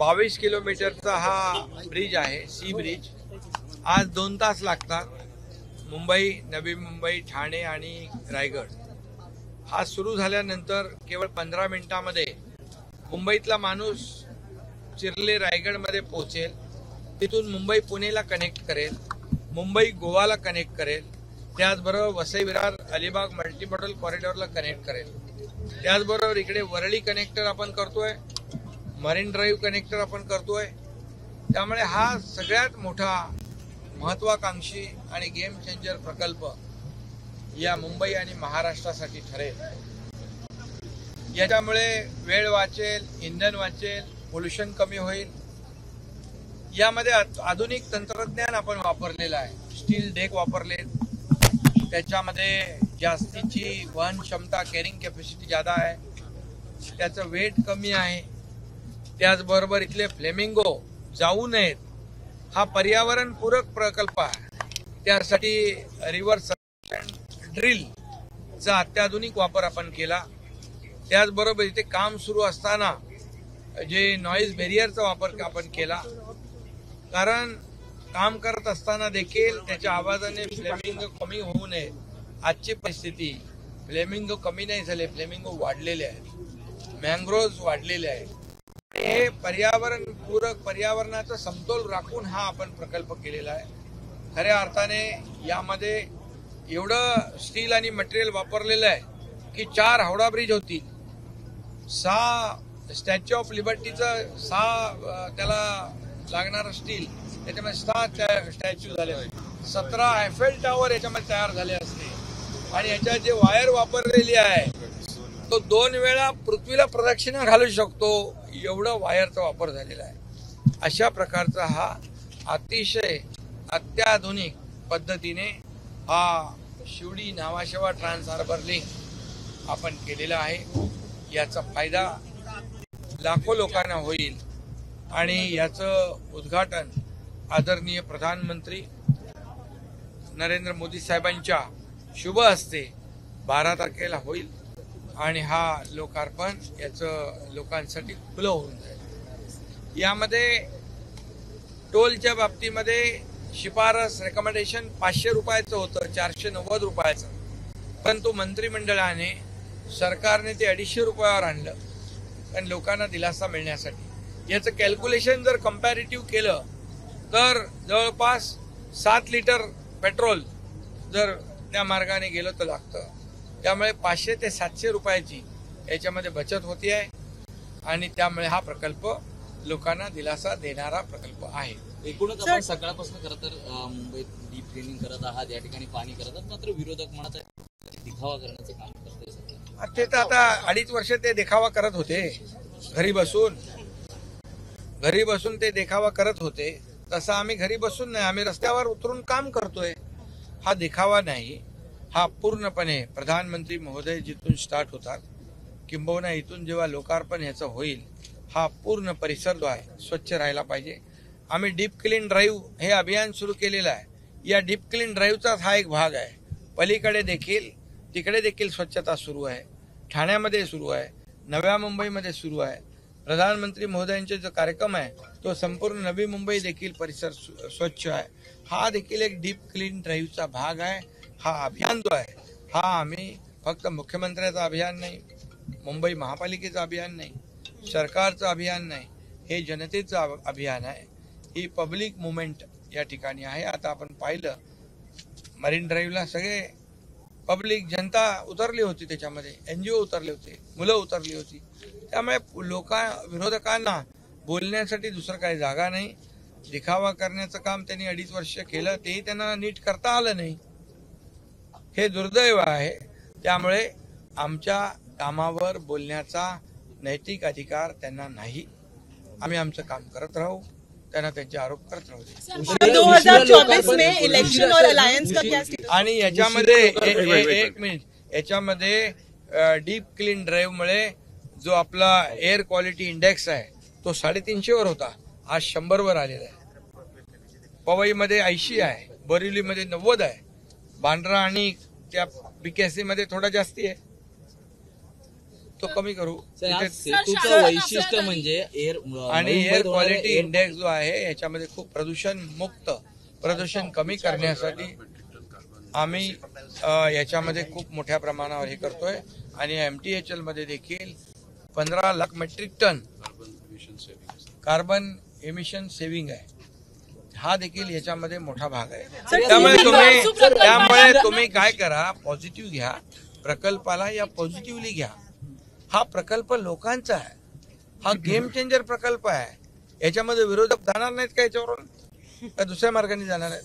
22 किलोमीटरचा हा ब्रिज आहे, सी ब्रिज. आज 2 तास लागतात. मुंबई, नवी मुंबई, ठाणे आणि रायगड हा सुरू झाल्यानंतर केवळ 15 मिनिटांमध्ये मुंबईतला माणूस चिर्ले रायगडमध्ये पोहोचेल. तिथून मुंबई पुणेला कनेक्ट करेल, मुंबई गोवाला कनेक्ट करेल, त्याचबरोबर वसई विरार अलिबाग मल्टीमॉडल कॉरिडॉरला कनेक्ट करेल. त्याचबरोबर इकडे वरळी कनेक्टर आपण करतोय, मरीन ड्राईव्ह कनेक्टर आपण करतोय. त्यामुळे हा सगळ्यात मोठा महत्वाकांक्षी आणि गेम चेंजर प्रकल्प या मुंबई आणि महाराष्ट्रासाठी ठरेल. याच्यामुळे वेळ वाचेल, इंधन वाचेल, पोल्युशन कमी होईल. यामध्ये आधुनिक तंत्रज्ञान आपण वापरलेलं आहे. स्टील डेक वापरले, त्याच्यामध्ये जास्तीची वहन क्षमता, कॅरिंग कॅपॅसिटी जादा आहे, त्याचं वेट कमी आहे. त्याचबरोबर इथले फ्लेमिंगो जाऊ नयेत, हा पर्यावरणपूरक प्रकल्प आहे. त्यासाठी रिव्हर्स ड्रिलचा अत्याधुनिक वापर आपण केला. त्याचबरोबर इथे काम सुरू असताना जे नॉईज बॅरियरचा वापर आपण केला, कारण काम करत असताना देखील त्याच्या आवाजाने फ्लेमिंगो कमी होऊ नये. आजची परिस्थिती फ्लेमिंगो कमी नाही झाले, फ्लेमिंगो वाढलेले आहेत, मँग्रोव्ज वाढलेले आहेत. हे पर्यावरणपूरक, पर्यावरणाचा समतोल राखून हा आपण प्रकल्प केलेला आहे. खऱ्या अर्थाने यामध्ये एवढं स्टील आणि मटेरियल वापरलेलं आहे की 4 हावडा ब्रिज होतील, 6 स्टॅच्यू ऑफ लिबर्टीचं 6 त्याला लागणारं स्टील, त्याच्यामध्ये 6 स्टॅच्यू झाले, 17 आयफेल टॉवर याच्यामध्ये तयार झाले असते. आणि याच्यात जे वायर वापरलेली आहे तो 2 वेळा पृथ्वीला प्रदक्षिणा घालू शकतो, एवढं वायरचा वापर झालेला आहे. अशा प्रकारचा हा अतिशय अत्याधुनिक पद्धतीने हा Shivdi Nhava Sheva trans harbour link आपण केलेला आहे. याचा फायदा लाखो लोकांना होईल आणि याचं उद्घाटन आदरणीय प्रधानमंत्री नरेंद्र मोदी साहेबांच्या शुभ हस्ते 12 तारखेला होईल आणि हा लोकार्पण याचं लोकांसाठी खुलं होऊन जाईल. यामध्ये टोलच्या बाबतीमध्ये शिफारस रेकमेंडेशन 500 रुपयाचं होतं, 490 रुपयाचं, परंतु मंत्रिमंडळाने सरकारने ते 250 रुपयावर आणलं कारण लोकांना दिलासा मिळण्यासाठी. याचं कॅल्क्युलेशन जर कंपॅरेटिव्ह केलं तर जवळपास 7 लिटर पेट्रोल जर त्या मार्गाने गेलं तर लागतं. त्यामुळे 500 ते 700 रुपयाची याच्यामध्ये बचत होती आहे आणि त्यामुळे हा प्रकल्प लोकांना दिलासा देणारा प्रकल्प आहे. एकूणच आपण सकाळपासून खरं तर मुंबईत डीप क्लिनिंग करत आहात, या ठिकाणी पाणी करत आहात, मात्र विरोधक म्हणत आहेत दिखावा करण्याचे काम करते. ते तर आता 2.5 वर्ष ते देखावा करत होते, घरी बसून ते देखावा करत होते. तसं आम्ही घरी बसून नाही, आम्ही रस्त्यावर उतरून काम करतोय. हा देखावा नाही, हा पूर्णपणे प्रधानमंत्री महोदय जिथून स्टार्ट होतात, किंबहुना इथून जेव्हा लोकार्पण याचं होईल, हा पूर्ण परिसर जो आहे स्वच्छ राहायला पाहिजे. आम्ही डीप क्लीन ड्राईव्ह हे अभियान सुरू केलेलं आहे. या डीप क्लीन ड्राईव्हचाच हा एक भाग आहे. पलीकडे देखील, तिकडे देखील स्वच्छता सुरू आहे, ठाण्यामध्ये सुरू आहे, नव्या मुंबईमध्ये सुरू आहे. प्रधानमंत्री महोदयांचे जो कार्यक्रम आहे तो संपूर्ण नवी मुंबई देखील परिसर स्वच्छ आहे. हा देखील एक डीप क्लीन ड्राईव्हचा भाग आहे. हा अभियान जो आहे हा आम्ही फक्त मुख्यमंत्र्याचं अभियान नाही, मुंबई महापालिकेचं अभियान नाही, सरकारचं अभियान नाही, हे जनतेचं अभियान आहे. ही पब्लिक मुवमेंट या ठिकाणी आहे. आता आपण पाहिलं मरीन ड्राईव्हला सगळे पब्लिक जनता उतरली होती, त्याच्यामध्ये NGO उतरले होते, मुलं उतरली होती. त्यामुळे विरोधकांना बोलण्यासाठी दुसरं काही जागा नाही. दिखावा करण्याचं काम त्यांनी 2.5 वर्ष केलं, तेही त्यांना नीट करता आलं नाही. हे दुर्दैव आहे. त्यामुळे आमच्या कामावर बोलण्याचा नैतिक अधिकार त्यांना नाही. आम्ही आमचं काम करत राहू, त्यांना त्यांचे आरोप करत राहू. 2024 में इलेक्शन और अलायंस का क्या स्टेटस? आणि याच्यामध्ये एक मिनिट, याच्यामध्ये डीप क्लीन ड्राईव्ह मुळे जो आपला एअर क्वालिटी इंडेक्स आहे तो 350 वर होता, आज 100 वर आलेला आहे. पवईमध्ये 80 आहे, बोरिवलीमध्ये 90 आहे, बांद्रा आणि त्या BKC मध्ये थोडा जास्ती आहे. तो कमी करू. सर, या तिथे- सेतूचं वैशिष्ट्य म्हणजे आणि एअर क्वालिटी इंडेक्स जो आहे याच्यामध्ये खूप प्रदूषण कमी करण्यासाठी आम्ही याच्यामध्ये खूप मोठ्या प्रमाणावर हे करतोय. आणि MTHL मध्ये देखील 15 lakh metric tonne carbon emission saving आहे. हा देखील याच्यामध्ये मोठा भाग आहे. त्यामुळे तुम्ही काय करा, पॉझिटिव्ह घ्या प्रकल्पाला, या पॉझिटिव्हली घ्या. हा प्रकल्प लोकांचा आहे, हा गेम चेंजर प्रकल्प आहे. याच्यामध्ये विरोधक जाणार नाहीत का याच्यावरून, का दुसऱ्या मार्गाने जाणार आहेत?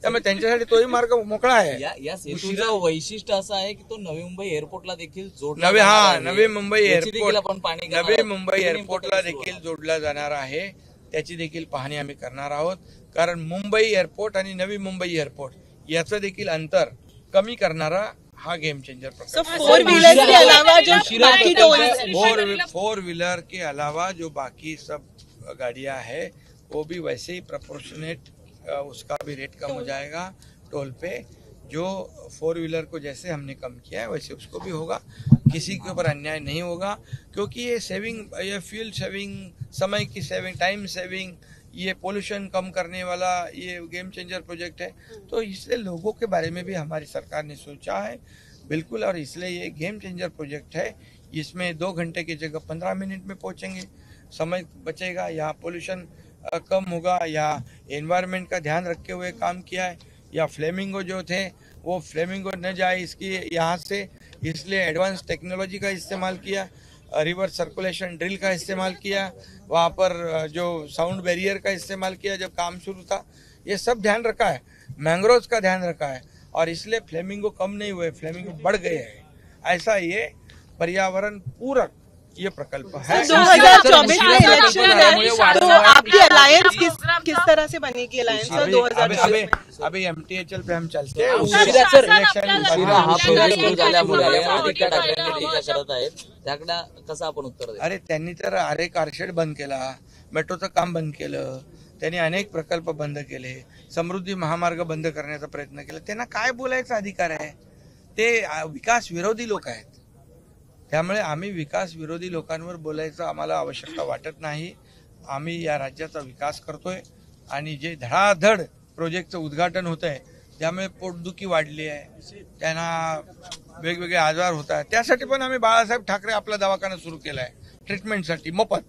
त्यामुळे त्यांच्यासाठी तोही मार्ग मोकळा आहे. या सेतूचं वैशिष्ट्य असं आहे की तो नवी मुंबई एअरपोर्टला देखील जोडला नवी मुंबई एअरपोर्ट एअरपोर्टला देखील जोडला जाणार आहे. त्याची देखील पाहणी आम्ही करणार आहोत. कारण मुंबई एअरपोर्ट आणि नवी मुंबई एअरपोर्ट याचं देखील अंतर कमी करणारा हा गेम चेंजर प्रकल्प. 4 व्हीलर के अलावा जो बाकी टोल 4 व्हीलर के अलावा जो बाकी सब गाड़ियां है वो भी वैसे ही प्रोपोर्शनेट उसका भी रेट कम हो जाएगा टोल पे. जो 4 व्हीलर को जैसे हमने कम किया है वैसे उसको भी होगा. किसी के ऊपर अन्याय नहीं होगा, क्योंकि ये फ्यूल सेविंग, समय की सेविंग, टाइम सेविंग, ये पोल्यूशन कम करने वाला ये गेम चेंजर प्रोजेक्ट है. तो इसलिए लोगों के बारे में भी हमारी सरकार ने सोचा है बिल्कुल. और इसलिए ये गेम चेंजर प्रोजेक्ट है. इसमें 2 घंटे की जगह 15 मिनट में पहुंचेंगे, समय बचेगा, यहाँ पोल्यूशन कम होगा, या एनवायरनमेंट का ध्यान रखते हुए काम किया है. या फ्लेमिंगो जो थे वो फ्लेमिंगो न जाए इसकी यहाँ से, इसलिए एडवांस टेक्नोलॉजी का इस्तेमाल किया. रिवर्स सर्कुलेशन ड्रिल का इस्तेमाल किया. वहाँ पर जो साउंड बैरियर का इस्तेमाल किया जब काम शुरू था. ये सब ध्यान रखा है. मैंग्रोव्स का ध्यान रखा है. और इसलिए फ्लेमिंगो कम नहीं हुए, फ्लेमिंगो बढ़ गए हैं. ऐसा ये पर्यावरण पूरक ये प्रकल्प है. 2024 में इलेक्शन है, तो आपकी अलायंस किस तरह से बनेगी अलायंस 2024? अभी MTHL पे हम चलते हैं. हा प्रोजेक्ट सुरू झाल्यामुळे आदित्य ठाकरेंनी टीका करत आहेत, त्याकडे कसं आपण उत्तर द्यायचं? अरे त्यांनी तर अरे कारशेड बंद केला, मेट्रोचं काम बंद केलं, त्यांनी अनेक प्रकल्प बंद केले, समृद्धी महामार्ग बंद करण्याचा प्रयत्न केला. त्यांना काय बोलायचा अधिकार आहे? ते विकास विरोधी लोक आहेत. त्यामुळे आम्ही विकास विरोधी लोकांवर बोलायचं आम्हाला आवश्यकता वाटत नाही. आम्ही या राज्याचा विकास करतोय आणि जे धडाधड प्रोजेक्टचं उद्घाटन होत आहे त्यामुळे पोटदुखी वाढली आहे, त्यांना वेगवेगळे आजार होत आहेत. त्यासाठी पण आम्ही बाळासाहेब ठाकरे आपला दवाखाना सुरू केला आहे ट्रीटमेंटसाठी मोफत.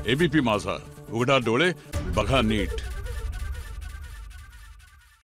ABP माझा, उघडा डोळे बघा नीट.